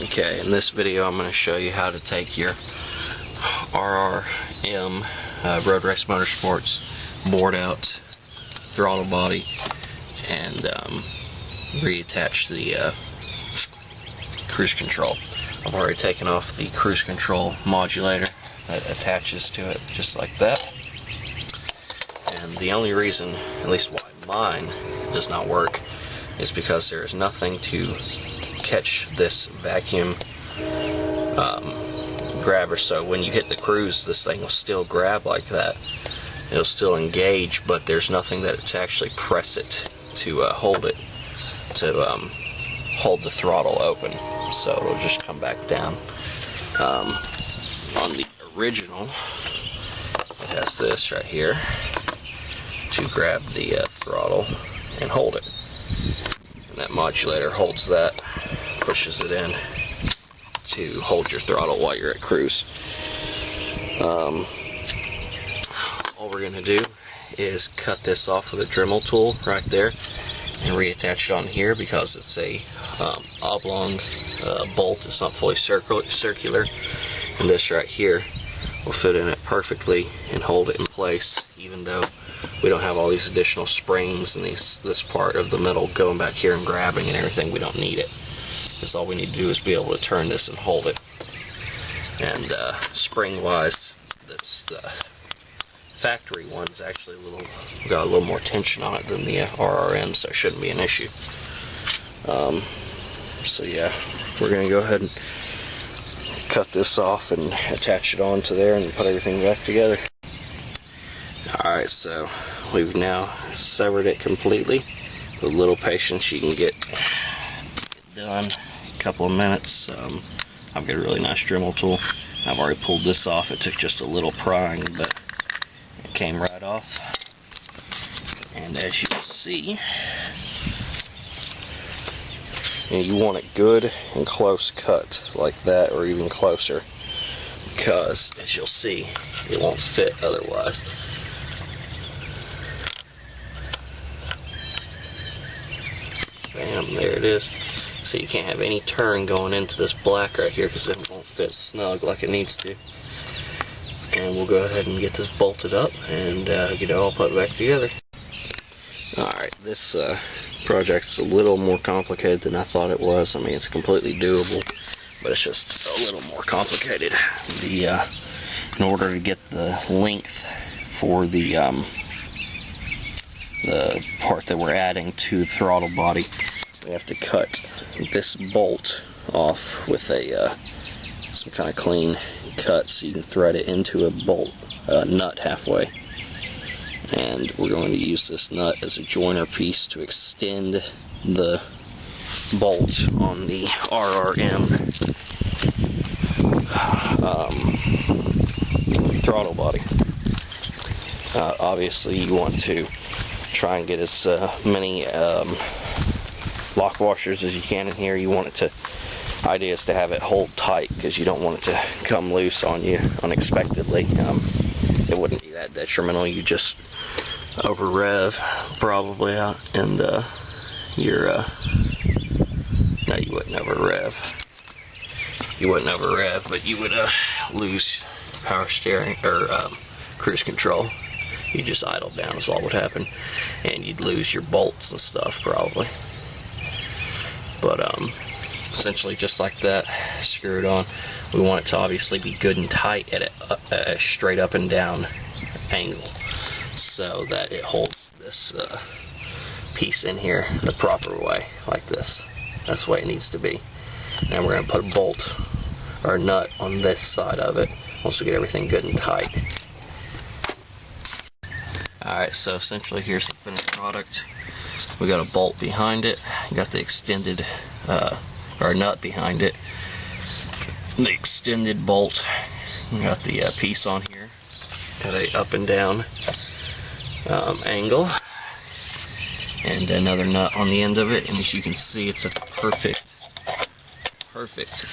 Okay, in this video I'm going to show you how to take your RRM Road Race Motorsports bored out throttle body and reattach the cruise control. I've already taken off the cruise control modulator that attaches to it just like that. And the only reason, at least why mine does not work, is because there is nothing to catch this vacuum grabber. So when you hit the cruise, this thing will still grab like that. It'll still engage, but there's nothing that to actually press it to hold it, to hold the throttle open. So it'll just come back down. On the original, it has this right here to grab the throttle and hold it. And that modulator holds that, pushes it in to hold your throttle while you're at cruise. All we're going to do is cut this off with a Dremel tool right there and reattach it on here, because it's a oblong bolt. It's not fully circular, and this right here will fit in it perfectly and hold it in place, even though we don't have all these additional springs and this part of the metal going back here and grabbing and everything. We don't need it, because all we need to do is be able to turn this and hold it. And spring wise, this factory one's actually got a little more tension on it than the RRM, so it shouldn't be an issue. So yeah, we're going to go ahead and cut this off and attach it onto there and put everything back together. Alright, so we've now severed it completely. With a little patience you can get it done in a couple of minutes. I've got a really nice Dremel tool. I've already pulled this off. It took just a little prying, but it came right off. And as you can see, you want it good and close cut like that, or even closer, because as you'll see, it won't fit otherwise. Bam, there it is. So you can't have any turn going into this black right here, because it won't fit snug like it needs to. And we'll go ahead and get this bolted up and get it all put back together. Alright, this project's a little more complicated than I thought it was. I mean, it's completely doable, but it's just a little more complicated. In order to get the length for the part that we're adding to the throttle body, we have to cut this bolt off with some kind of clean cut, so you can thread it into a bolt nut halfway. And we're going to use this nut as a joiner piece to extend the bolt on the RRM throttle body. Obviously you want to try and get as many lock washers as you can in here. You want it to, idea is to have it hold tight, because you don't want it to come loose on you unexpectedly. It wouldn't be that detrimental. You just over rev probably out, and no, you wouldn't over rev. You wouldn't over rev, but you would lose power steering or cruise control. You just idle down is all would happen, and you'd lose your bolts and stuff probably. But essentially just like that, screw it on. We want it to obviously be good and tight at a straight up and down angle, so that it holds this piece in here the proper way, like this. That's the way it needs to be. Now we're going to put a bolt or a nut on this side of it once we get everything good and tight. Alright, so essentially here's the finished product. We got a bolt behind it, got the extended or nut behind it, the extended bolt, we got the piece on here, got a up and down angle, and another nut on the end of it. And as you can see, it's a perfect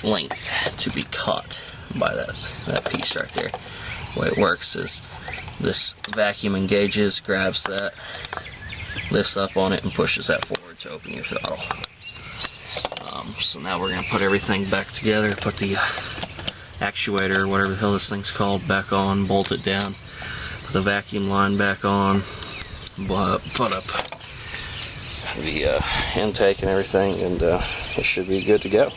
length to be caught by that piece right there. The way it works is this vacuum engages, grabs that, lifts up on it, and pushes that forward to open your throttle. So now we're going to put everything back together, put the actuator, whatever the hell this thing's called, back on, bolt it down, put the vacuum line back on, put up the intake and everything, and it should be good to go.